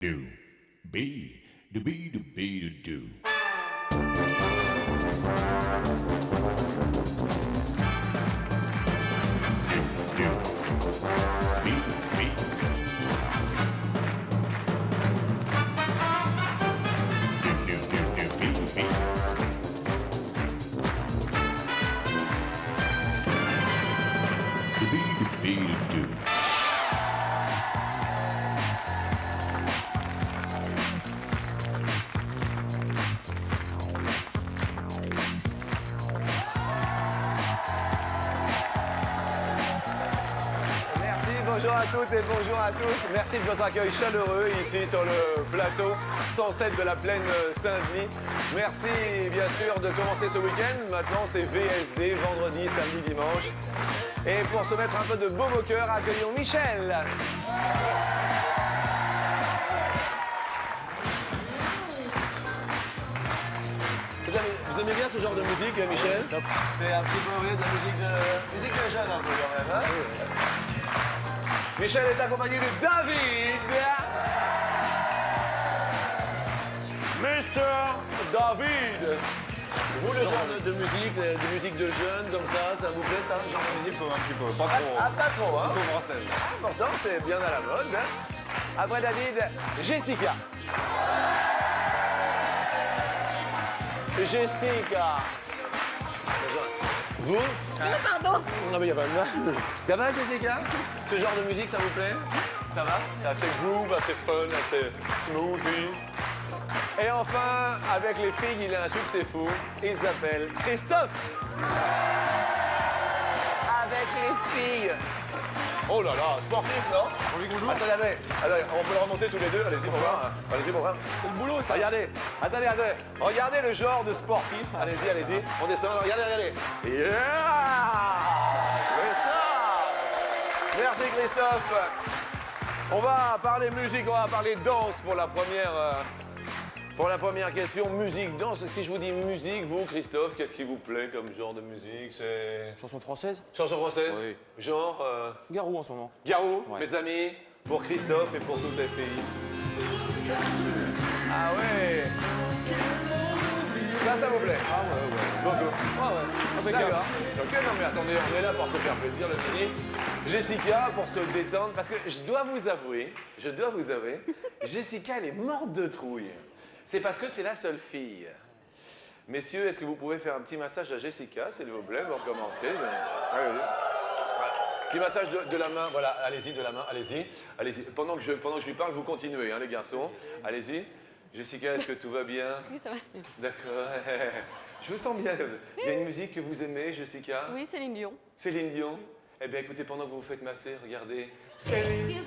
Do, be, do, be, do, be, do, do. Bonjour à toutes et bonjour à tous. Merci de votre accueil chaleureux ici sur le plateau 107 de la plaine Saint-Denis. Merci bien sûr de commencer ce week-end. Maintenant c'est VSD, vendredi, samedi, dimanche. Et pour se mettre un peu de baume au cœur, accueillons Michel. Vous aimez bien ce genre de musique, Michel? C'est un petit peu de la musique de jeune un peu quand même, hein? Michel est accompagné de David. Mr. David. Vous, le genre de musique de jeunes comme ça vous plaît ça? Genre de musique un petit peu, pas trop. Ah, pas trop, hein? Plutôt française. Pourtant, c'est bien à la mode, hein? Après David, Jessica. Jessica. Vous? Pardon. Non mais il y a pas de mal. Ça va Jessica? Ce genre de musique, ça vous plaît? Ça va? C'est assez groove, assez fun, assez smoothie. Et enfin, avec les filles, il a un succès fou. Il s'appelle Christophe. Avec les filles. Oh là là, sportif, non? On dit qu'on joue? Attendez, on peut le remonter tous les deux. Allez-y pour voir. Allez-y pour voir. C'est le boulot, ça. Regardez, attendez. Regardez le genre de sportif. Allez-y. On descend, regardez. Yeah! Christophe! Merci Christophe. On va parler musique, on va parler danse pour la première question. Musique, danse. Si je vous dis musique, vous, Christophe, qu'est-ce qui vous plaît comme genre de musique? C'est... Chanson française? Chanson française? Oui. Genre Garou en ce moment. Garou, Ouais. mes amis, pour Christophe et pour toutes les filles. Ah ouais. Ça vous plaît? Ah ouais. Bonjour. Ah ouais. D'accord. Ok, non mais attendez, on est là pour se faire plaisir le midi. Jessica, pour se détendre, parce que je dois vous avouer, Jessica, elle est morte de trouille. C'est parce que c'est la seule fille. Messieurs, est-ce que vous pouvez faire un petit massage à Jessica, s'il vous plaît, pour commencer? Allez-y. Voilà. Petit massage de la main, voilà, allez-y, de la main, allez-y. Pendant que je lui parle, vous continuez, hein, les garçons. Allez-y. Jessica, est-ce que tout va bien? Oui, ça va. D'accord. Je vous sens bien. Il y a une musique que vous aimez, Jessica? Oui, Céline Dion. Céline Dion? Eh bien, écoutez, pendant que vous vous faites masser, regardez. Céline.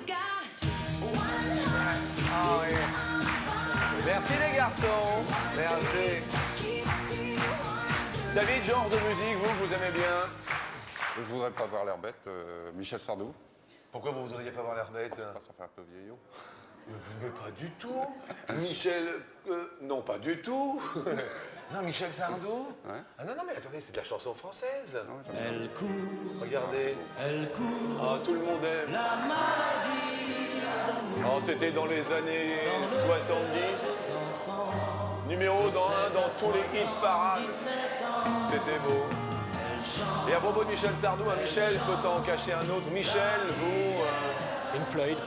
Ah oui. Merci les garçons. Merci. David, genre de musique, vous aimez bien? Je voudrais pas avoir l'air bête. Michel Sardou. Pourquoi vous voudriez pas avoir l'air bête? Ça fait un peu vieillot. Mais pas du tout. Michel... non, pas du tout. Non, Michel Sardou? Ouais. Ah non, mais attendez, c'est de la chanson française. Non, j'aime bien. Elle court, Regardez. elle court, Ah, tout le monde aime. la maladie d'amour Oh, c'était dans les années 70. enfant. Numéro dans tous les hit parades. C'était beau. Et à propos de Michel Sardou, hein, Michel, peut en cacher un autre? Michel, vous... Pink Floyd.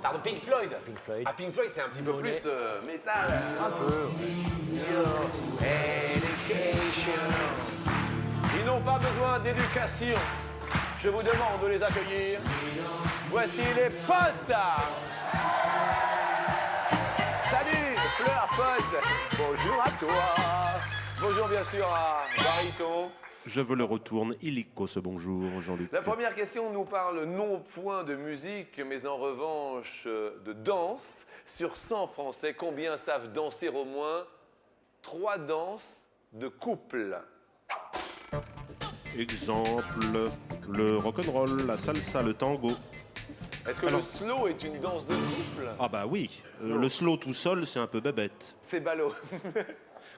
Pardon, Pink Floyd? Pink Floyd. Ah, Pink Floyd, c'est un petit peu Monet. plus métal. Un peu. Your education. Ils n'ont pas besoin d'éducation. Je vous demande de les accueillir. Voici les potes. Salut, Fleur Pote. Bonjour à toi. Bonjour bien sûr à Bariton. Je veux le retourne illico ce bonjour, Jean-Luc. La première question nous parle non point de musique, mais en revanche de danse. Sur 100 Français, combien savent danser au moins 3 danses de couple? Exemple, le rock'n'roll, la salsa, le tango. Est-ce que le slow est une danse de couple? Ah bah oui, le slow tout seul, c'est un peu bébête. C'est ballot.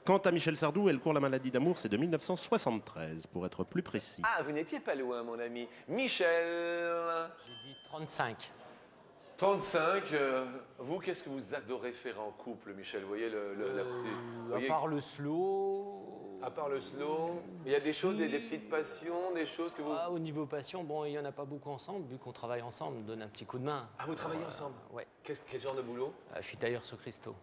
Quant à Michel Sardou, Elle court la maladie d'amour, c'est de 1973, pour être plus précis. Ah, vous n'étiez pas loin, mon ami. Michel. J'ai dit 35. 35. Vous, qu'est-ce que vous adorez faire en couple, Michel? Vous voyez la petite... vous À voyez- part le slow. À part le slow, il y a des choses, des petites passions, des choses que vous... Ah, au niveau passion, bon, il n'y en a pas beaucoup ensemble, vu qu'on travaille ensemble, on donne un petit coup de main. Ah, vous travaillez ensemble? Ouais. Quel genre de boulot? Je suis tailleur sur Christo.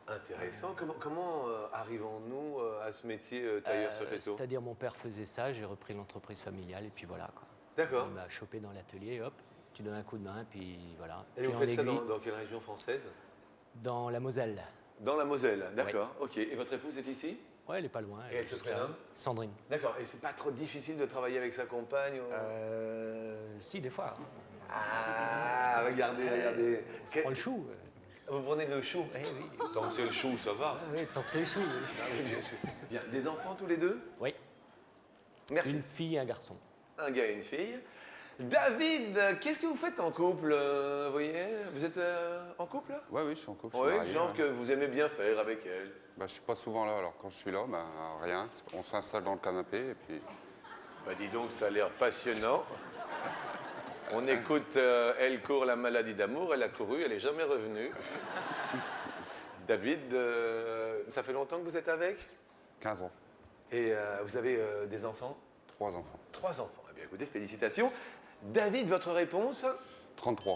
Intéressant. Comment arrivons-nous à ce métier tailleur sur réseau? C'est-à-dire, mon père faisait ça, j'ai repris l'entreprise familiale, et puis voilà, quoi. D'accord. On m'a chopé dans l'atelier, hop, tu donnes un coup de main, puis voilà. Et Puis vous en faites ça aiguille, dans quelle région française? dans la Moselle. Dans la Moselle, d'accord. Ok. Et votre épouse est ici? Ouais, elle est pas loin. Et elle se jusqu'à- prénomme Sandrine. D'accord. Et c'est pas trop difficile de travailler avec sa compagne Si, des fois. Ah, regardez. On se prend le chou. Vous prenez le chou? Eh oui. Tant que c'est le chou, ça va. Ah oui, tant que c'est le chou. Oui. Ah oui, bien sûr. Bien. Des enfants tous les deux? Oui. Merci. Une fille et un garçon. Un gars et une fille. David, qu'est-ce que vous faites en couple? Vous voyez, vous êtes en couple? Ouais, oui, je suis en couple. je suis Oui, marié, genre ouais. que vous aimez bien faire avec elle. Bah, je suis pas souvent là, alors quand je suis là, bah, rien. On s'installe dans le canapé et puis. Bah dis donc, ça a l'air passionnant. On écoute Elle court la maladie d'amour, elle a couru, elle n'est jamais revenue. David, ça fait longtemps que vous êtes avec? 15 ans. Et vous avez des enfants? 3 enfants. 3 enfants. Eh bien écoutez, félicitations. David, votre réponse? 33.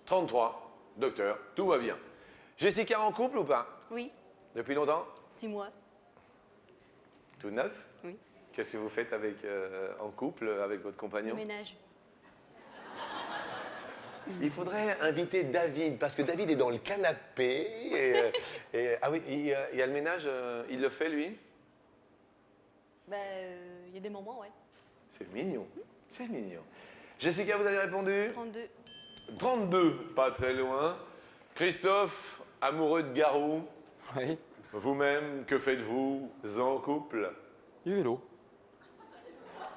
33. Docteur, tout va bien. Jessica en couple ou pas? Oui, Depuis longtemps? 6 mois. Tout neuf? Oui. Qu'est-ce que vous faites avec, en couple avec votre Le compagnon? ménage. Il faudrait inviter David, parce que David est dans le canapé. Ah oui, il y a le ménage, il le fait lui? Bah, il y a des moments, ouais. C'est mignon, c'est mignon. Jessica, vous avez répondu? 32. 32, pas très loin. Christophe, amoureux de Garou. Oui, Vous-même, que faites-vous en couple? du vélo.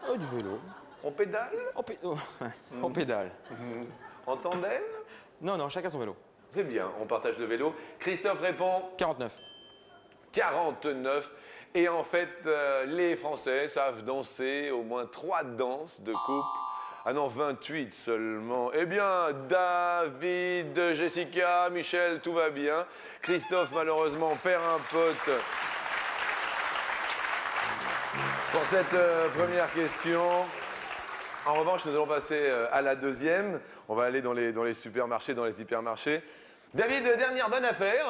Oh, du vélo. On pédale? On pédale. En tandem? Non, non, chacun son vélo. C'est bien, on partage le vélo. Christophe répond 49. 49. Et en fait, les Français savent danser au moins 3 danses de couple. Ah non, 28 seulement. Eh bien, David, Jessica, Michel, tout va bien. Christophe, malheureusement, perd un pote pour cette première question. En revanche, nous allons passer à la deuxième. On va aller dans les supermarchés, dans les hypermarchés. David, dernière bonne affaire.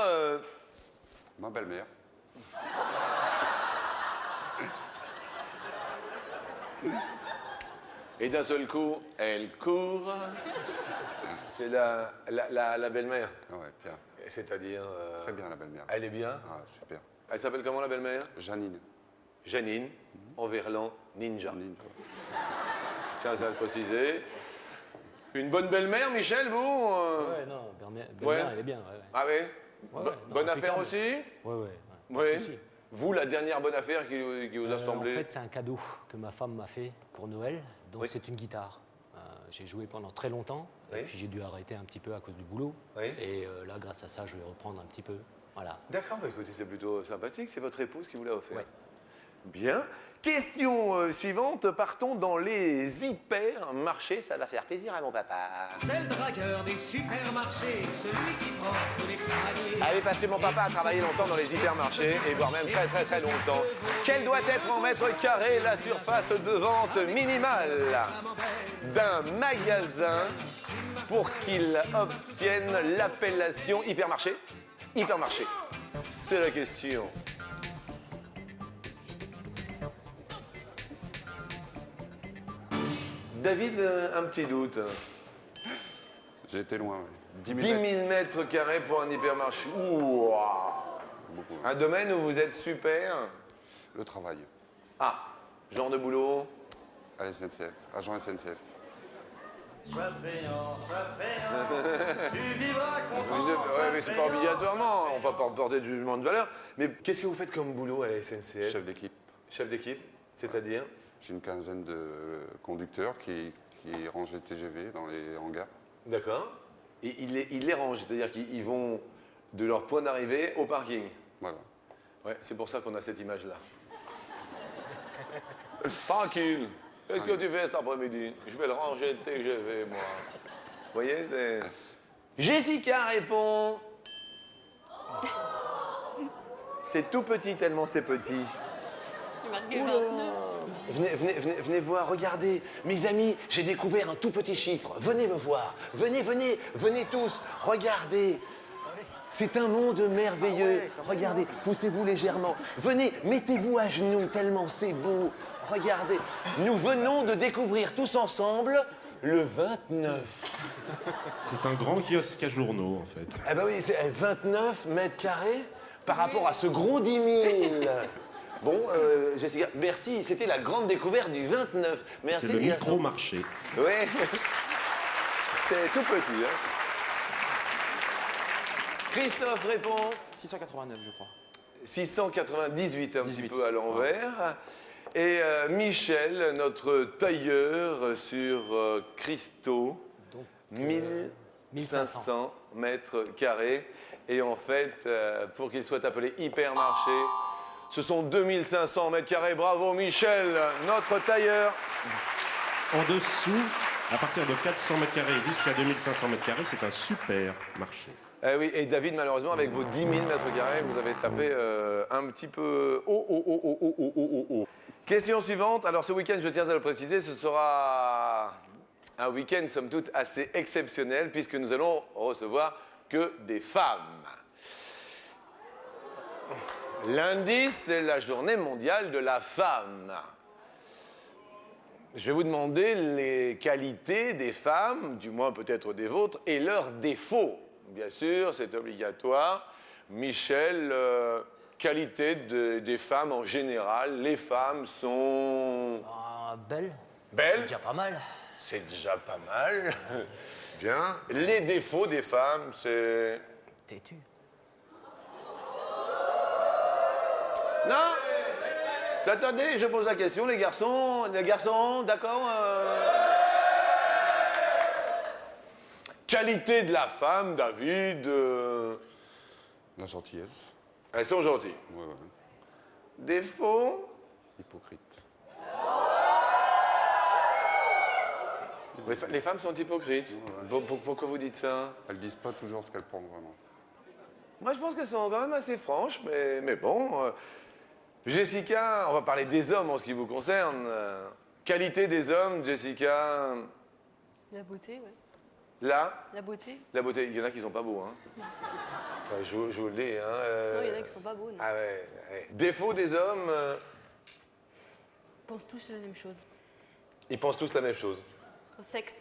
Ma belle-mère. Et d'un seul coup, elle court. C'est la belle-mère. Ah ouais, bien. C'est-à-dire. Très bien, la belle-mère. Elle est bien. Ah, super. Elle s'appelle comment la belle-mère? Janine. Janine, en verlan, ninja. Janine. Tiens, ça à le préciser. Une bonne belle-mère, Michel, vous Ouais, non, Bernard, Ouais. elle est bien. Ouais, Ah oui Ouais, Bo- non, Bonne affaire impeccable. aussi? ouais. Ouais. Oui. Pas de souci. Vous, la dernière bonne affaire qui vous a En semblé? fait, c'est un cadeau que ma femme m'a fait pour Noël. Donc, Oui. c'est une guitare. J'ai joué pendant très longtemps. Oui. Et puis, j'ai dû arrêter un petit peu à cause du boulot. Oui. Et là, grâce à ça, je vais reprendre un petit peu. Voilà. D'accord, bah écoutez, c'est plutôt sympathique. C'est votre épouse qui vous l'a offert. Ouais. Bien. Question suivante. Partons dans les hypermarchés. Ça va faire plaisir à mon papa. C'est le dragueur des supermarchés, celui qui prend tous les paniers. Ah oui, parce que mon papa a travaillé longtemps dans les hypermarchés, et voire même très longtemps. Quelle doit être en mètres carrés la surface de vente minimale d'un magasin pour qu'il obtienne l'appellation hypermarché? Hypermarché. C'est la question. David, un petit doute. J'ai été loin, ouais. 10 10 000 000 mètres. mètres carrés pour un hypermarché. Ouah. Beaucoup. Un domaine où vous êtes super. Le travail. Ah, genre de boulot. À la SNCF. Agent SNCF. Sois fainéant, tu vivras content. Ouais, mais c'est pas obligatoirement. On va pas porter de jugement de valeur. Mais qu'est-ce que vous faites comme boulot à la SNCF? Chef d'équipe. Chef d'équipe, c'est-à-dire? J'ai une quinzaine de conducteurs qui rangent les TGV dans les hangars. D'accord. Et ils les rangent, c'est-à-dire qu'ils vont de leur point d'arrivée au parking. Voilà. Ouais, c'est pour ça qu'on a cette image-là. Tranquille. Qu'est-ce que tu fais cet après-midi? Je vais le ranger le TGV, moi. voyez, c'est... Jessica répond... C'est tout petit tellement c'est petit. J'ai marqué 29. Venez voir, regardez. Mes amis, j'ai découvert un tout petit chiffre. Venez me voir. Venez tous. Regardez. C'est un monde merveilleux. Regardez, poussez-vous légèrement. Venez, mettez-vous à genoux tellement c'est beau. Regardez. Nous venons de découvrir tous ensemble le 29. C'est un grand kiosque à journaux, en fait. Eh ben oui, c'est 29 mètres carrés par rapport à ce gros 10 000. Bon, Jessica, merci. C'était la grande découverte du 29. Merci, C'est le les garçons. micro-marché. Oui. C'est tout petit, hein. Christophe répond 689, je crois. 698, un petit 18. peu à l'envers. Et Michel, notre tailleur sur Christo, Donc, 1500 mètres carrés. Et en fait, pour qu'il soit appelé hypermarché, ce sont 2500 mètres carrés. Bravo Michel, notre tailleur. En dessous, à partir de 400 mètres carrés jusqu'à 2500 mètres carrés, c'est un super marché. Eh oui, et David, malheureusement, avec vos 10 000 mètres carrés, vous avez tapé un petit peu haut. Question suivante. Alors, ce week-end, je tiens à le préciser, ce sera un week-end, somme toute, assez exceptionnel, puisque nous allons recevoir que des femmes. Lundi, c'est la journée mondiale de la femme. Je vais vous demander les qualités des femmes, du moins peut-être des vôtres, et leurs défauts. Bien sûr, c'est obligatoire. Michel, qualité des femmes en général. Les femmes sont belle. belles. C'est déjà pas mal. C'est déjà pas mal. Bien. Les défauts des femmes, c'est... Têtu. Non. Attendez, je pose la question, les garçons. Les garçons, d'accord Qualité de la femme, David. La gentillesse. Elles sont gentilles. Ouais. Défaut. Hypocrite. Les femmes sont hypocrites. Pourquoi vous dites ça? Elles disent pas toujours ce qu'elles pensent vraiment. Moi, je pense qu'elles sont quand même assez franches, mais bon. Jessica, on va parler des hommes en ce qui vous concerne. Qualité des hommes, Jessica. La beauté, ouais. Là, La beauté. la beauté. Il y en a qui sont pas beaux, hein. Enfin, je vous le dis, hein. Non, il y en a qui sont pas beaux, non. Ah ouais. Défaut des hommes, Ils pensent tous la même chose. ils pensent tous la même chose. Au sexe.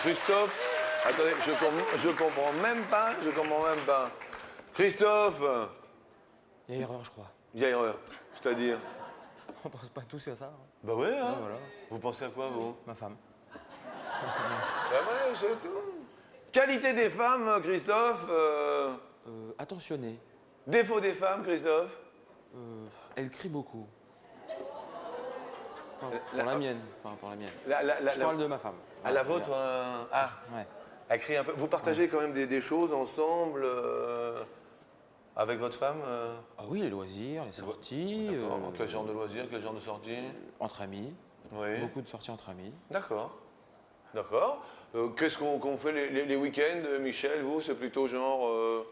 Christophe, attendez, je comprends même pas. Christophe, Il y a erreur, je crois. il y a erreur. C'est-à-dire? On pense pas tous à ça. Hein. Bah ouais, hein. Voilà. Vous pensez à quoi, vous? Ma femme. Bah ouais, c'est tout. Qualité des femmes, Christophe. Attentionné. Défaut des femmes, Christophe. Elle crie beaucoup. Enfin, pour la mienne. Enfin, pour la mienne. Je parle de ma femme. À la Voilà, vôtre, bien. ah, Ouais. elle crie un peu. Vous partagez quand même des choses ensemble avec votre femme Ah oui, les loisirs, les sorties. Quel genre de loisirs, quel genre de sorties? Entre amis. Oui. Beaucoup de sorties entre amis. D'accord. D'accord. Qu'est-ce qu'on fait les week-ends, Michel? Vous, c'est plutôt genre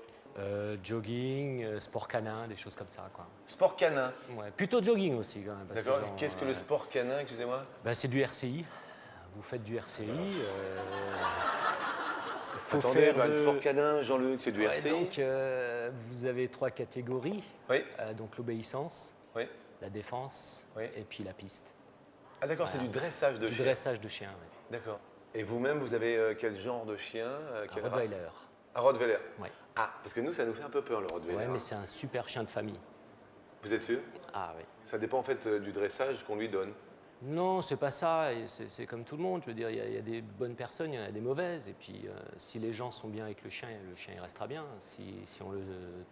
Jogging, sport canin, des choses comme ça, quoi. sport canin. Ouais, plutôt jogging aussi, quand même. parce que D'accord. genre, Qu'est-ce que le sport canin, excusez-moi? Bah, c'est du RCI. Vous faites du RCI. Faut Attendez, faire le de- sport canin, Jean-Luc, c'est du Ouais, RCI. donc, vous avez 3 catégories. Oui. Donc, l'obéissance, Oui. la défense Oui. et puis la piste. Ah d'accord, c'est du dressage de Du chien. dressage de chien, ouais. D'accord. Et vous-même, vous avez quel genre de chien Un quelle race? Rottweiler. Un Rottweiler. Ouais. Ah, parce que nous, ça nous fait un peu peur, le Rottweiler. Ouais, hein. mais c'est un super chien de famille. Vous êtes sûr? Ah oui. Ça dépend en fait du dressage qu'on lui donne. Non, c'est pas ça. et c'est comme tout le monde. Je veux dire, il y a des bonnes personnes, il y en a des mauvaises. Et puis, si les gens sont bien avec le chien il restera bien. Si on le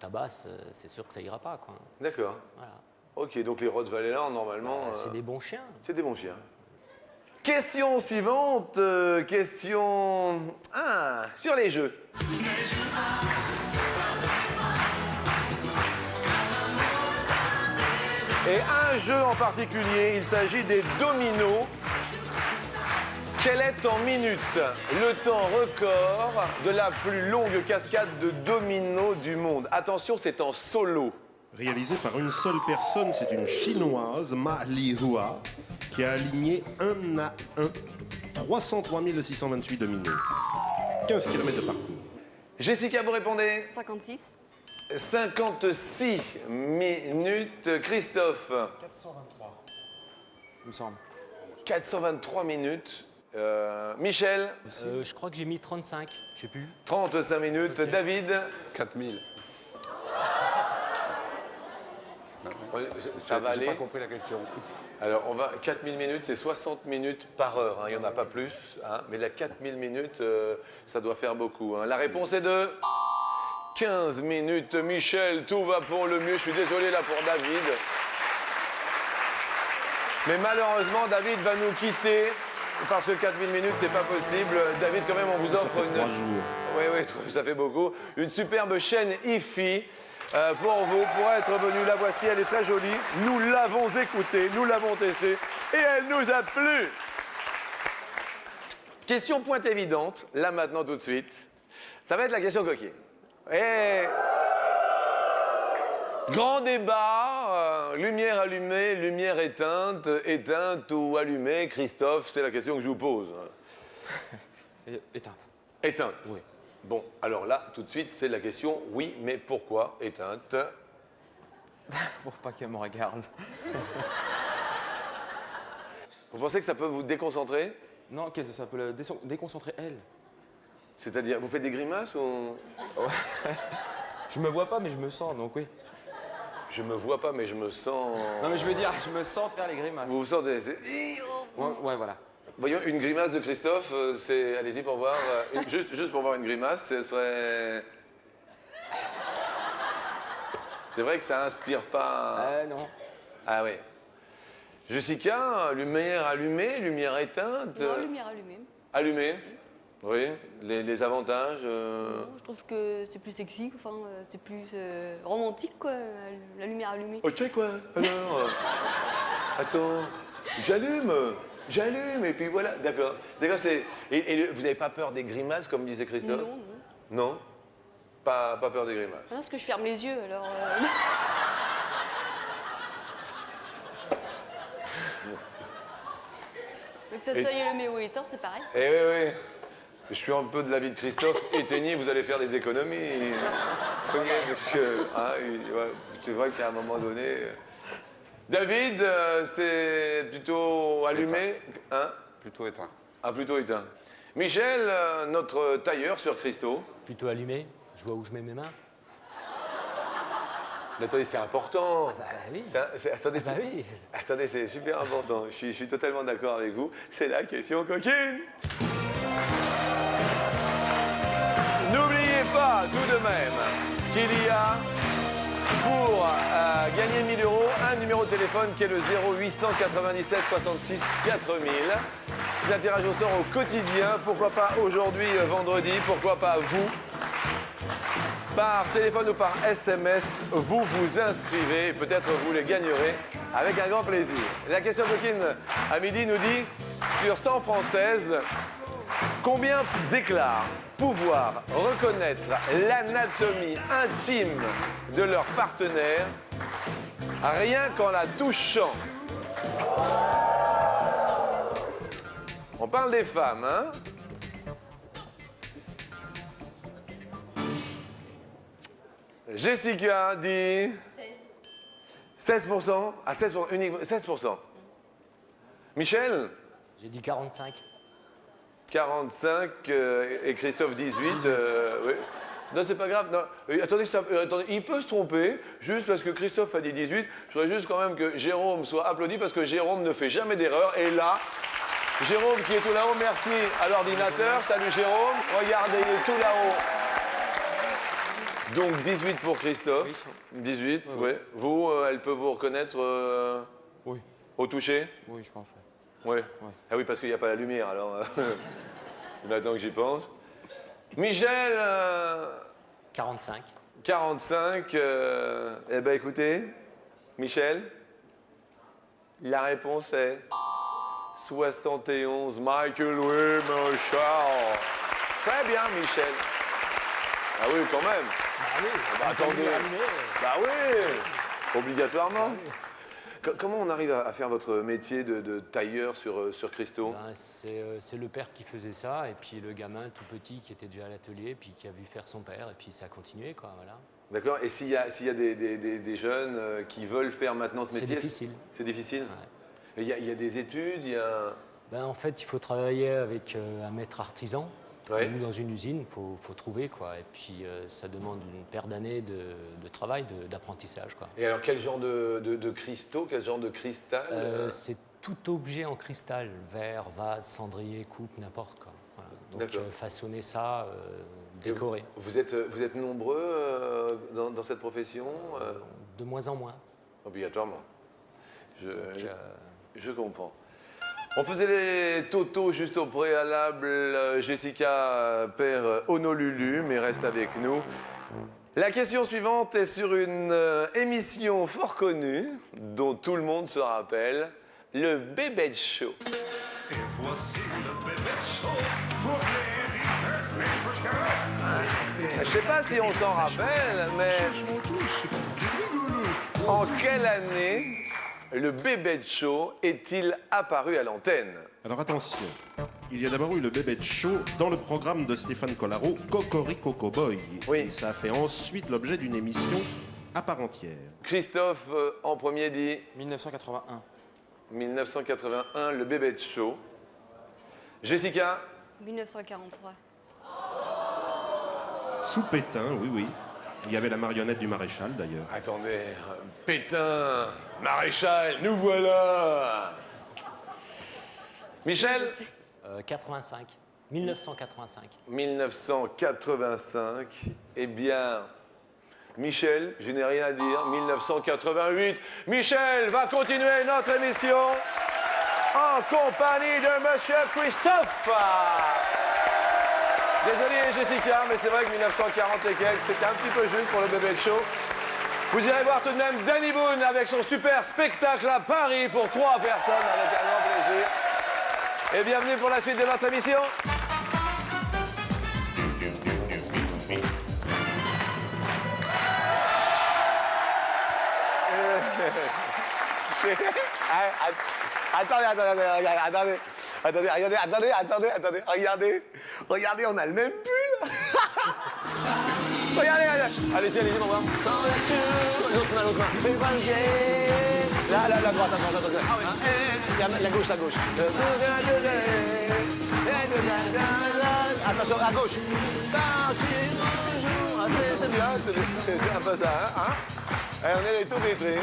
tabasse, c'est sûr que ça ira pas, quoi. D'accord. Voilà. Ok, donc les Rottweilers, normalement, C'est des bons chiens. c'est des bons chiens. Question suivante. Question... Ah, sur les jeux. Et un jeu en particulier, il s'agit des dominos. Quel est en minutes le temps record de la plus longue cascade de dominos du monde? Attention, c'est en solo. Réalisé par une seule personne, c'est une chinoise, Ma Lihua, qui a aligné 1 à 1 303 628 dominos. 15 km de parcours. Jessica, vous répondez 56. 56 minutes. Christophe 423. Il me semble. 423 minutes. Michel Je crois que j'ai mis 35, je sais plus. 35 minutes. David 4000. Ça va J'ai aller. pas compris la question. Alors, 4000 minutes, c'est 60 minutes par heure. Hein, il n'y en a pas plus. Hein, mais la 4000 minutes, ça doit faire beaucoup. Hein. La réponse est de 15 minutes. Michel, tout va pour le mieux. Je suis désolé là pour David. Mais malheureusement, David va nous quitter parce que 4000 minutes, c'est pas possible. David, quand même, on vous Ça offre fait une... 3 jours. Oui, ça fait beaucoup. Une superbe chaîne IFI pour vous, pour être venu. La voici, elle est très jolie. Nous l'avons écoutée, nous l'avons testée et elle nous a plu. Question pointe évidente, là maintenant tout de suite. Ça va être la question coquine. Et... Grand débat, lumière allumée, lumière éteinte, éteinte ou allumée. Christophe, c'est la question que je vous pose. Éteinte. Éteinte. Oui. Bon, alors là, tout de suite, c'est la question, oui, mais pourquoi éteinte? Pour pas qu'elle me regarde. Vous pensez que ça peut vous déconcentrer? Non, ça peut la déconcentrer elle. C'est-à-dire, vous faites des grimaces ou... Je me vois pas, mais je me sens, donc oui. Je me vois pas, mais je me sens... Non, mais je veux dire, je me sens faire les grimaces. Vous vous sentez... Ouais, voilà. Voyons, une grimace de Christophe, c'est... Allez-y pour voir. Juste pour voir une grimace, ce serait... C'est vrai que ça inspire pas... Non. Ah oui. Jessica, lumière allumée, lumière éteinte. Non, lumière allumée. Allumée. Oui. Les avantages. Non, je trouve que c'est plus sexy, enfin, c'est plus romantique, quoi, la lumière allumée. Ok quoi alors attends, j'allume et puis voilà, d'accord. D'accord, c'est. Et vous n'avez pas peur des grimaces comme disait Christophe? Non, non. Non. Pas peur des grimaces. Ah non, parce que je ferme les yeux, alors... Donc que ça soit allumé ou éteint, c'est pareil. Eh oui, oui. Je suis un peu de l'avis de Christophe. Éteignez, vous allez faire des économies. Parce que, hein, c'est vrai qu'à un moment donné. David, c'est plutôt allumé. Hein? Plutôt éteint. Ah, plutôt éteint. Michel, notre tailleur sur Christo. Plutôt allumé, je vois où je mets mes mains. Mais attendez, c'est important. Bah oui. Attendez, Ah bah oui. attendez, c'est super important. Je suis totalement d'accord avec vous. C'est la question coquine. N'oubliez pas tout de même qu'il y a pour gagner 1000 euros un numéro de téléphone qui est le 0897 66 4000. C'est un tirage au sort au quotidien. Pourquoi pas aujourd'hui, vendredi, pourquoi pas vous. Par téléphone ou par SMS, vous vous inscrivez et peut-être vous les gagnerez avec un grand plaisir. La question coquine à midi nous dit, sur 100 Françaises, combien déclarent pouvoir reconnaître l'anatomie intime de leur partenaire rien qu'en la touchant? On parle des femmes, hein? Jessica dit 16%. Ah, 16%, uniquement 16%. Michel J'ai dit 45. 45 et Christophe 18. Oui. Non, c'est pas grave. Non. Attendez, attendez, il peut se tromper, juste parce que Christophe a dit 18. Je voudrais juste quand même que Jérôme soit applaudi parce que Jérôme ne fait jamais d'erreur. Et là, Jérôme qui est tout là-haut, merci à l'ordinateur. Salut Jérôme. Regardez, il est tout là-haut. Donc 18 pour Christophe. Oui. 18, oui. Vous, elle peut vous reconnaître Oui. au toucher? Oui, je pense. Oui. Ah oui, parce qu'il n'y a pas la lumière, alors. Maintenant que j'y pense. Michel, 45. 45. Eh ben écoutez, Michel, La réponse est 71. Michael, oui, mon Charles. Très bien, Michel. Ah oui, quand même. Bah, attendez. Bah oui, obligatoirement. Comment on arrive à faire votre métier de tailleur sur Christo? Ben, c'est le père qui faisait ça, et puis le gamin tout petit qui était déjà à l'atelier, puis qui a vu faire son père, et puis ça a continué, quoi, voilà. D'accord. Et s'il y a des jeunes qui veulent faire maintenant ce métier? C'est difficile. C'est difficile. Ouais. Il y a des études, il y a... Ben, en fait, il faut travailler avec un maître artisan. Ouais. Ou dans une usine, il faut trouver, quoi. Et puis, ça demande une paire d'années de travail, d'apprentissage, quoi. Et alors, quel genre de cristaux, quel genre de cristal C'est tout objet en cristal, verre, vase, cendrier, coupe, n'importe quoi. Voilà. Donc, D'accord. façonner ça, décorer. Vous êtes nombreux dans cette profession De moins en moins. Obligatoirement. Donc, Je comprends. On faisait les totos juste au préalable. Jessica perd Honolulu, mais reste avec nous. La question suivante est sur une émission fort connue, dont tout le monde se rappelle, le Bébé Show. Et voici le bébé chaud pour les Je sais pas si on s'en rappelle, mais en quelle année le Bébé Show est-il apparu à l'antenne? Alors attention, il y a d'abord eu le Bébé Show dans le programme de Stéphane Collaro, Cocorico Cowboy. Oui. Et ça a fait ensuite l'objet d'une émission à part entière. Christophe, en premier, dit 1981. 1981, le Bébé Show. Jessica? 1943. Sous Pétain, oui, oui. Il y avait la marionnette du maréchal d'ailleurs. Attendez, Pétain, Maréchal, nous voilà. Michel? 85. 1985. 1985. Eh bien, Michel, je n'ai rien à dire. 1988. Michel va continuer notre émission en compagnie de Monsieur Christophe. Désolé Jessica, mais c'est vrai que 1940 et quelques, c'était un petit peu juste pour le Bébé Show. Vous irez voir tout de même Danny Boone avec son super spectacle à Paris pour 3 personnes avec un grand plaisir. Et bienvenue pour la suite de notre émission. Regardez, on a le même pull. Regardez. Allez-y, on va. L'autre main. La droite. La gauche. Attention, à gauche. C'est bien, c'est un peu ça, hein? On est les tout pétrés.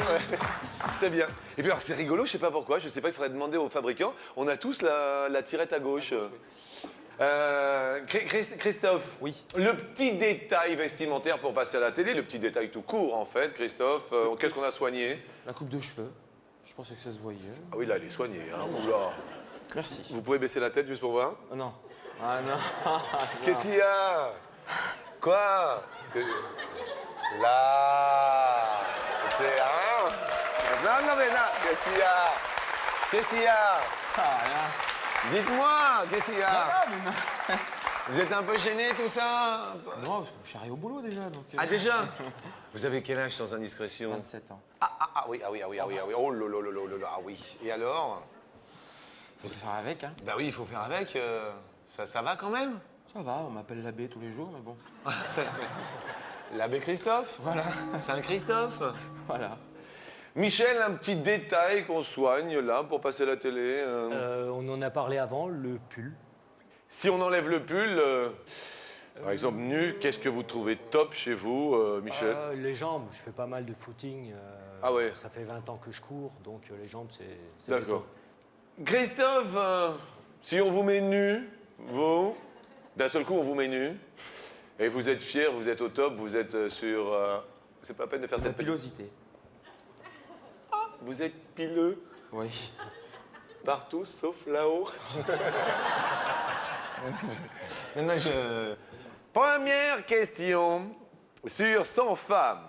C'est bien. Et puis alors c'est rigolo, je sais pas pourquoi, je sais pas, il faudrait demander aux fabricants. On a tous la tirette à gauche. Christophe, Oui. Le petit détail vestimentaire pour passer à la télé, le petit détail tout court en fait, Christophe, qu'est-ce qu'on a soigné? La coupe de cheveux. Je pensais que ça se voyait. Ah oui, là, elle est soignée. Hein. Oula. Merci. Vous pouvez baisser la tête juste pour voir? Oh non. Ah non. Qu'est-ce qu'il y a? Quoi? Là. C'est hein? Non, mais non. Qu'est-ce qu'il y a? Ah, rien. Dites-moi, qu'est-ce qu'il y a? Ah, mais non. Vous êtes un peu gêné, tout ça? Non, parce que je suis arrivé au boulot déjà. Donc, Ah, déjà? Vous avez quel âge sans indiscrétion? 27 ans. Ah oui. Oh là. Ah oui. Et alors? Faut se faire avec, hein. Bah oui, il faut faire avec. Ça va quand même? Ça va, on m'appelle l'abbé tous les jours, mais bon. L'abbé Christophe? Voilà. Saint-Christophe? Voilà. Michel, un petit détail qu'on soigne là pour passer à la télé. On en a parlé avant, le pull. Si on enlève le pull, par exemple nu, qu'est-ce que vous trouvez top chez vous, Michel? Les jambes, je fais pas mal de footing. Ah ouais. Ça fait 20 ans que je cours, donc les jambes, c'est D'accord. Christophe, si on vous met nu, vous, d'un seul coup on vous met nu, et vous êtes fier, vous êtes au top, vous êtes sur... c'est pas la peine de faire La cette petite... pilosité. Vous êtes pileux Oui. partout sauf là-haut. Non, Première question sur 100 femmes.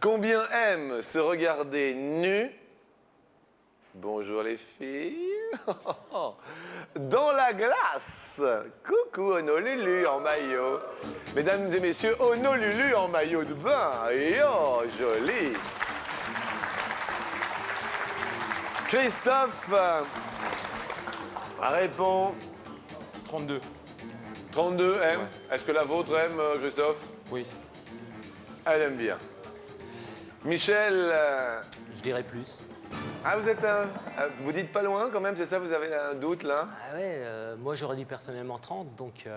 Combien aiment se regarder nus? Bonjour les filles. Dans la glace. Coucou Honolulu en maillot. Mesdames et messieurs, Honolulu en maillot de bain. Et oh, joli. Christophe répond 32. 32 aime. Ouais. Est-ce que la vôtre aime, Christophe? Oui. Elle aime bien. Michel, Je dirais plus. ah vous êtes vous dites pas loin quand même, c'est ça? Vous avez un doute là? Ah ouais, moi j'aurais dit personnellement 30, donc j'étais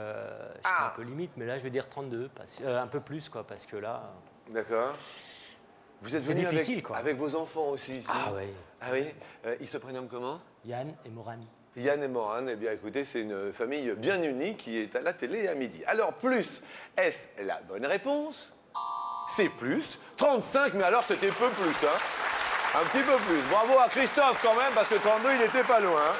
Ah. un peu limite, mais là je vais dire 32, un peu plus quoi, parce que là... D'accord. Vous êtes C'est venu difficile, avec, quoi. avec vos enfants aussi ici? Ah ouais. Ah oui. Ils se prénomment comment? Yann et Moran. Yann et Moran, eh bien écoutez, c'est une famille bien unie qui est à la télé à midi. Alors plus, est-ce la bonne réponse? C'est plus. 35, mais alors c'était peu plus, hein? Un petit peu plus. Bravo à Christophe quand même, parce que 32, il n'était pas loin.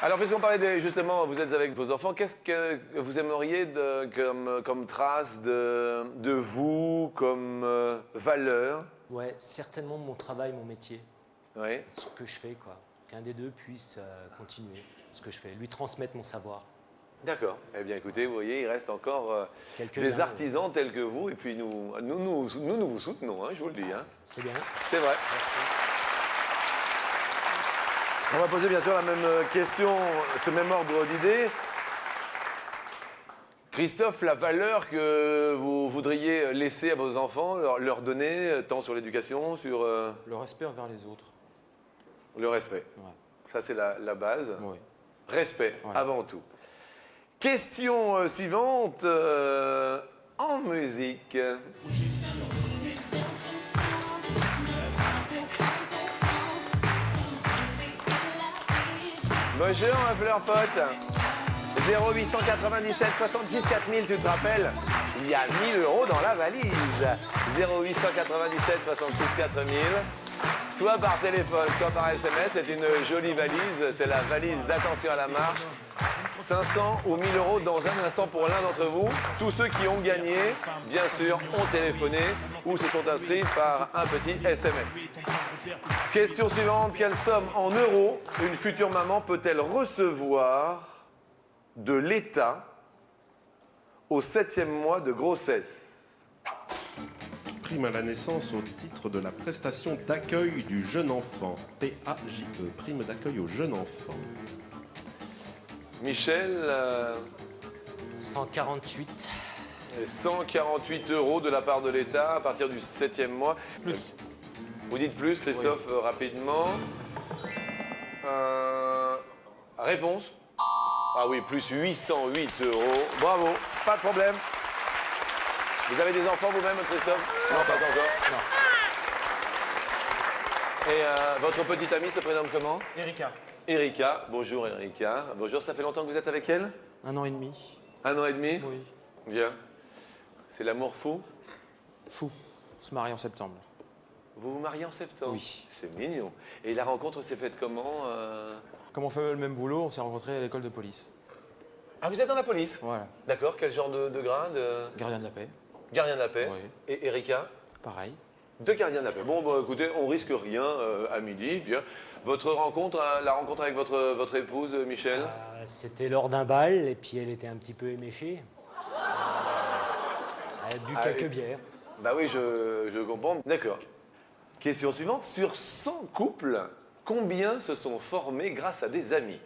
Alors, puisqu'on parlait justement, vous êtes avec vos enfants, qu'est-ce que vous aimeriez comme trace de vous, comme valeur? Ouais, certainement mon travail, mon métier, Oui. ce que je fais quoi. Qu'un des deux puisse continuer ce que je fais, lui transmettre mon savoir. D'accord. Eh bien, écoutez, vous voyez, il reste encore Quelques-uns, des artisans tels que vous, et puis nous vous soutenons, hein, je vous le dis. Hein. C'est bien. C'est vrai. On va poser bien sûr la même question, ce même ordre d'idées. Christophe, la valeur que vous voudriez laisser à vos enfants, leur donner, tant sur l'éducation, sur Le respect envers les autres. le respect. Ouais. Ça, c'est la base. Oui. Respect, Ouais. avant tout. Question suivante, en musique. Bonjour, ma fleur pote. 0897 66 4000, tu te rappelles? Il y a 1000 € dans la valise. 0897 66 4000. Soit par téléphone, soit par SMS. C'est une jolie valise. C'est la valise d'attention à la marche. 500 ou 1000 € dans un instant pour l'un d'entre vous. Tous ceux qui ont gagné, bien sûr, ont téléphoné ou se sont inscrits par un petit SMS. Question suivante. Quelle somme en euros une future maman peut-elle recevoir de l'État au 7e mois de grossesse? Prime à la naissance au titre de la prestation d'accueil du jeune enfant. PAJE, prime d'accueil au jeune enfant. Michel, 148. 148 € de la part de l'État à partir du 7e mois. Plus. Vous dites plus, Christophe, rapidement. Réponse? Ah oui, plus 808 €. Bravo, pas de problème. Vous avez des enfants vous-même, Christophe? Non, pas encore. Non. Et votre petite amie se prénomme comment? Erika. Erika. Bonjour, Erika. Bonjour, ça fait longtemps que vous êtes avec elle? 1 an et demi. 1 an et demi? Oui. Bien. C'est l'amour fou? Fou. On se marie en septembre. Vous vous mariez en septembre? Oui. C'est mignon. Et la rencontre s'est faite comment? Comme on fait le même boulot, on s'est rencontrés à l'école de police. Ah, vous êtes dans la police? Voilà. D'accord, quel genre de grade? Gardien de la paix. Gardien de la paix. Oui. Et Erika? Pareil. 2 gardiens de la paix. Bon, bah, écoutez, on risque rien à midi. Bien. Votre rencontre, la rencontre avec votre épouse, Michel? C'était lors d'un bal, et puis elle était un petit peu éméchée. Elle a bu Ah, quelques oui. bières. Bah oui, je comprends. D'accord. Question suivante. Sur 100 couples, combien se sont formés grâce à des amis?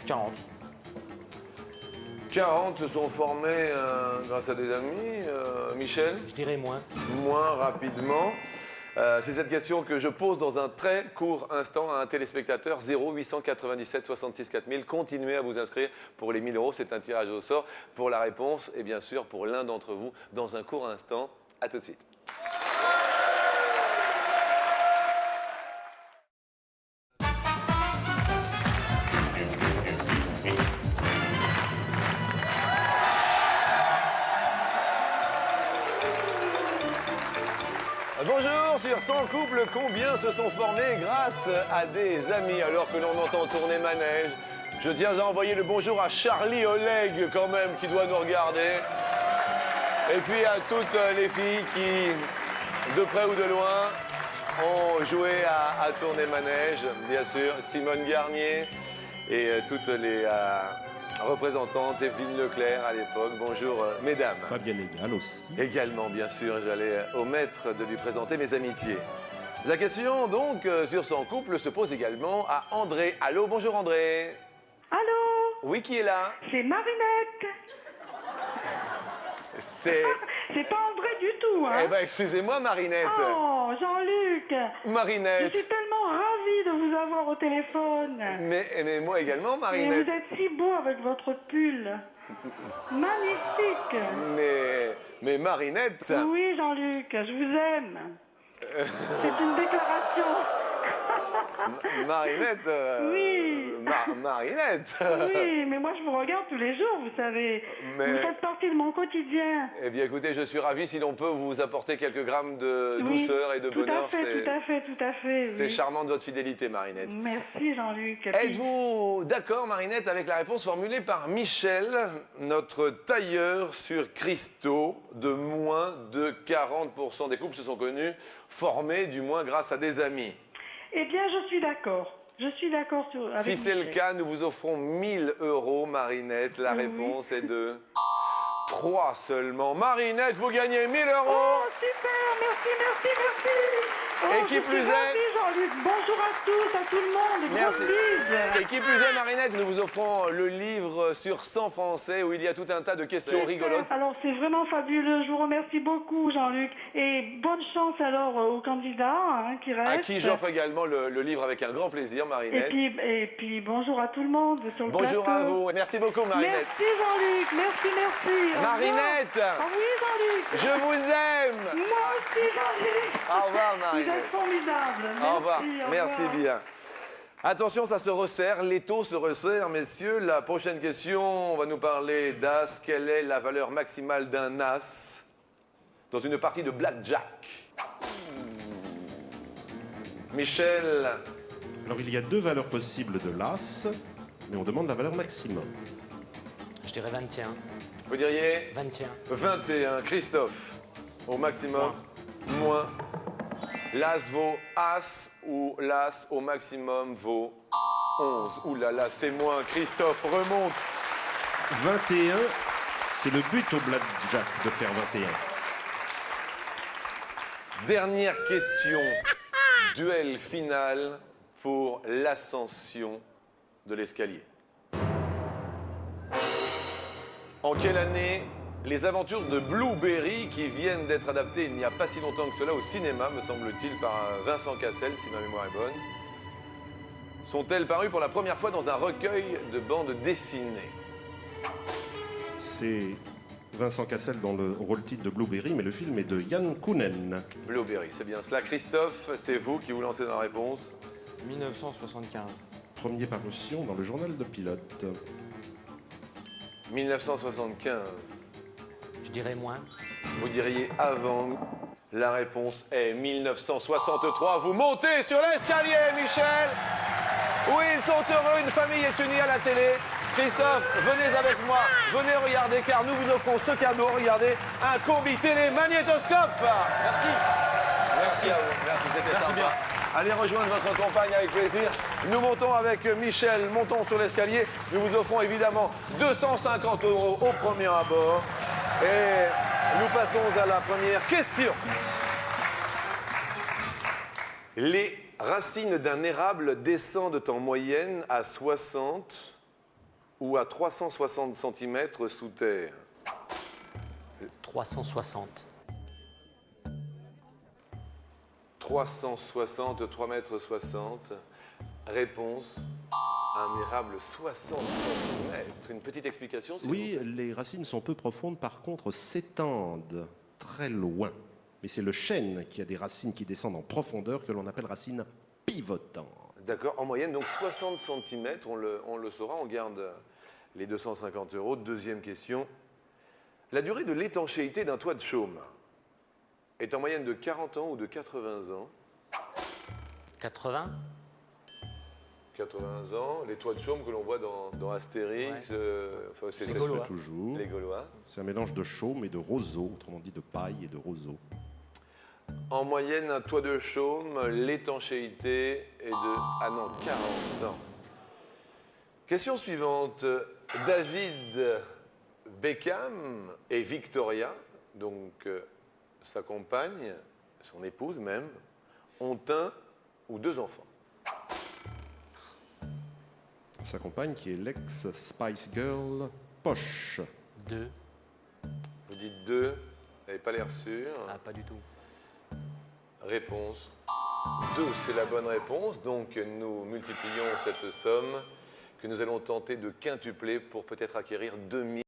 40. 40 se sont formés grâce à des amis. Michel? Je dirais moins. Moins rapidement. C'est cette question que je pose dans un très court instant à un téléspectateur. 0897 66 4000. Continuez à vous inscrire pour les 1000 €. C'est un tirage au sort pour la réponse et bien sûr pour l'un d'entre vous dans un court instant. À tout de suite. Bonjour, sur 100 couples, combien se sont formés grâce à des amis alors que l'on entend tourner manège, Je tiens à envoyer le bonjour à Charlie Oleg quand même qui doit nous regarder. Et puis à toutes les filles qui, de près ou de loin, ont joué à tourner manège, bien sûr. Simone Garnier et toutes les représentantes, Evelyne Leclerc à l'époque. Bonjour mesdames. Fabienne Egal aussi. Également, bien sûr, j'allais omettre de lui présenter mes amitiés. La question, donc, sur son couple se pose également à André. Allô, bonjour André. Allô, Oui, qui est là? c'est Marinette. C'est... C'est pas André du tout, hein. Eh ben, excusez-moi, Marinette. Oh, Jean-Luc. Je Marinette. suis tellement ravie de vous avoir au téléphone. Mais moi également, Et Marinette. vous êtes si beau avec votre pull. Magnifique. Mais Marinette. Oui, Jean-Luc, je vous aime. C'est une déclaration. Marinette. Oui. Marinette. Oui, mais moi je vous regarde tous les jours, vous savez. Mais- Vous faites partie de mon quotidien. Eh bien, écoutez, je suis ravi si l'on peut vous apporter quelques grammes de Oui, douceur et de bonheur. Tout à fait. C'est Oui. charmant de votre fidélité, Marinette. Merci, Jean-Luc. Êtes-vous d'accord, Marinette, avec la réponse formulée par Michel, notre tailleur sur cristaux, de moins de 40% des couples se sont connus, formés du moins grâce à des amis. Eh bien, je suis d'accord. Je suis d'accord avec Si c'est le Michel. cas, nous vous offrons 1000 €, Marinette. La Oui. réponse est de 3 seulement. Marinette, vous gagnez 1000 €. Oh, super, merci. Oh, Et qui je plus suis est- ravie, Jean-Luc. Bonjour à tous, à tout le monde. Merci. Grosse bise. Et qui plus est, Marinette, nous vous offrons le livre sur 100 Français où il y a tout un tas de questions rigolotes. Alors, c'est vraiment fabuleux. Je vous remercie beaucoup, Jean-Luc. Et bonne chance alors aux candidats qui restent. À qui j'offre également le livre avec un grand plaisir, Marinette. Et puis, bonjour à tout le monde sur le Bonjour à plateau. vous. Et merci beaucoup, Marinette. Merci, Jean-Luc. Merci. Au revoir. Marinette, Ah oui, Jean-Luc. je vous aime. Moi aussi, Jean-Luc. Au revoir, Vous Marinette. êtes formidable. Au revoir. Merci revoir. bien. Attention, ça se resserre, l'étau se resserre, messieurs. La prochaine question, on va nous parler d'as. Quelle est la valeur maximale d'un as dans une partie de blackjack? Michel, Alors il y a deux valeurs possibles de l'as, mais on demande la valeur maximum. Je dirais 21. vous diriez 21. 21. Christophe, au maximum, moins. L'as vaut as ou l'as au maximum vaut 11. Ouh là là, c'est moins. Christophe, remonte. 21, c'est le but au blackjack de faire 21. Dernière question. Duel final pour l'ascension de l'escalier. En quelle année les aventures de Blueberry, qui viennent d'être adaptées il n'y a pas si longtemps que cela au cinéma, me semble-t-il, par Vincent Cassel, si ma mémoire est bonne, sont-elles parues pour la première fois dans un recueil de bandes dessinées? C'est Vincent Cassel dans le rôle titre de Blueberry, mais le film est de Yann Kounen. Blueberry, c'est bien cela. Christophe, c'est vous qui vous lancez dans la réponse. 1975. Première parution dans le journal de pilote. 1975. Je dirais moins. Vous diriez avant. La réponse est 1963. Vous montez sur l'escalier, Michel. Oui, ils sont heureux. Une famille est unie à la télé. Christophe, venez avec moi. Venez regarder, car nous vous offrons ce cadeau. Regardez, un combi télé magnétoscope. Merci. Merci à vous. Merci, c'était sympa. bien. Allez rejoindre votre compagne avec plaisir. Nous montons avec Michel, montons sur l'escalier. Nous vous offrons évidemment 250 € au premier abord. Et nous passons à la première question. Les racines d'un érable descendent en moyenne à 60 ou à 360 cm sous terre. 360. 360, 3,60 m. Réponse, un érable 60 cm. Une petite explication, s'il Oui, vous plaît. les racines sont peu profondes, par contre s'étendent très loin. Mais c'est le chêne qui a des racines qui descendent en profondeur que l'on appelle racines pivotantes. D'accord, en moyenne, donc 60 cm, on le saura, on garde les 250 €. Deuxième question. La durée de l'étanchéité d'un toit de chaume est en moyenne de 40 ans ou de 80 ans? 80. 80 ans. Les toits de chaume que l'on voit dans Astérix. Enfin, Ça c'est se fait toujours. les Gaulois. C'est un mélange de chaume et de roseau, autrement dit de paille et de roseau. En moyenne, un toit de chaume, l'étanchéité est de... Ah non, 40 ans. Question suivante. David Beckham et Victoria, donc sa compagne, son épouse même, ont un ou deux enfants. Sa compagne qui est l'ex-Spice Girl Posh. 2. Vous dites 2, vous n'avez pas l'air sûr. Ah, pas du tout. Réponse 2, c'est la bonne réponse. Donc nous multiplions cette somme que nous allons tenter de quintupler pour peut-être acquérir 2000.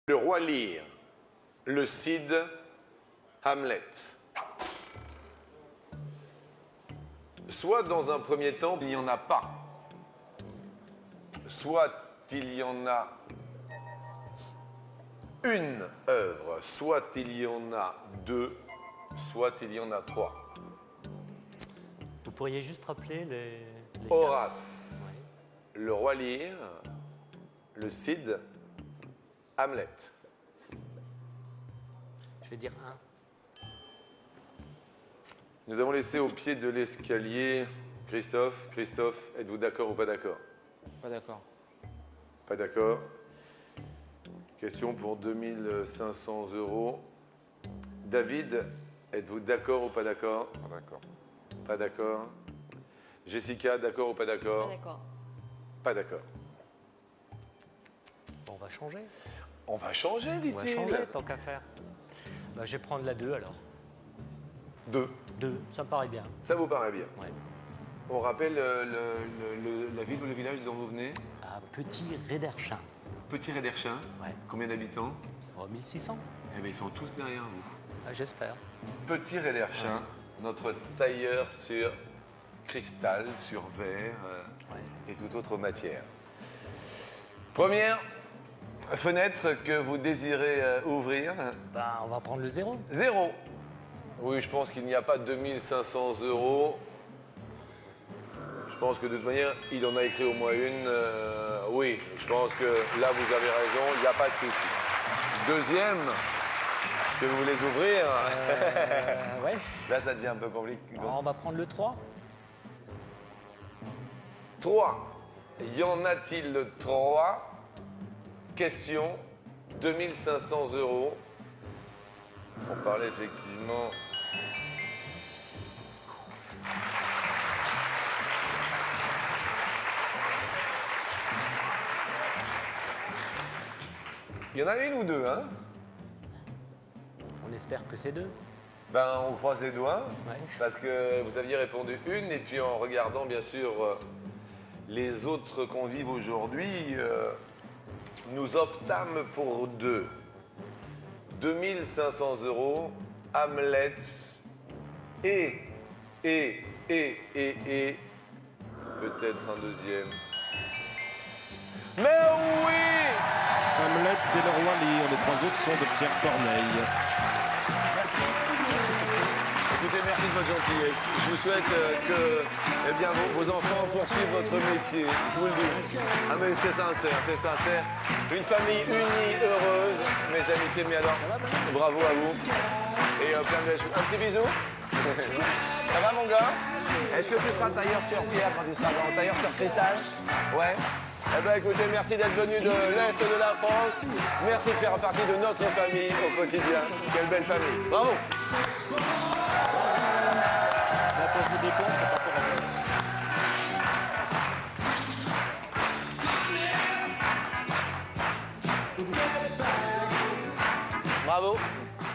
Le roi Lear, le Cid, Hamlet. Soit dans un premier temps, il n'y en a pas. Soit il y en a une œuvre, soit il y en a deux, soit il y en a trois. Vous pourriez juste rappeler les Horace, le roi Lear, le Cid, Hamlet. Je vais dire 1. Nous avons laissé au pied de l'escalier Christophe. Christophe, êtes-vous d'accord ou pas d'accord? Pas d'accord. Pas d'accord. Question pour 2500 €. David, êtes-vous d'accord ou pas d'accord? Pas d'accord. Pas d'accord. Jessica, d'accord ou pas d'accord? Pas d'accord. Pas d'accord. Bon, on va changer. On va changer, On va dit-il. changer, tant qu'à faire. Bah, je vais prendre la 2 alors. 2. 2, ça me paraît bien. Ça vous paraît bien? Ouais. On rappelle la ville ou le village dont vous venez? À Petit Réderchin. Petit Réderchin. Ouais. Combien d'habitants? Oh, 1600. Eh bien, ils sont tous derrière vous. Ah, j'espère. Petit Réderchin, notre tailleur sur cristal, sur verre et toute autre matière. Première fenêtre que vous désirez ouvrir. Bah, on va prendre le 0. 0. Oui, je pense qu'il n'y a pas 2500 €. Je pense que de toute manière, il en a écrit au moins une. Oui, je pense que là, vous avez raison, il n'y a pas de souci. Deuxième, que vous voulez ouvrir. Ouais. Là, ça devient un peu compliqué. Alors, on va prendre le 3. 3. Y en a-t-il 3? Question, 2500 €. On parlait effectivement... Il y en a une ou deux, hein? On espère que c'est 2. Ben, on croise les doigts, Ouais. parce que vous aviez répondu une, et puis en regardant, bien sûr, les autres convives aujourd'hui, nous optâmes pour 2. 2500 €, Hamlet, et, peut-être un deuxième. Mais oui! Hamlet et le roi Lear, les 3 autres sont de Pierre Corneille. Merci. Écoutez, merci de votre gentillesse. Je vous souhaite que eh bien, vos enfants poursuivent votre métier. Je vous le dis. Ah mais c'est sincère, c'est sincère. Une famille unie, heureuse. Mes amitiés, mais alors, bravo à vous. Et plein de belles choses. Un petit bisou. Ça va mon gars? Est-ce que tu seras tailleur sur pierre quand tu seras dans tailleur sur cristal? Ouais. Eh bien, écoutez, merci d'être venu de l'Est de la France. Merci de faire partie de notre famille au quotidien. Quelle belle famille. Bravo. Là, quand je me déplace, c'est pas pour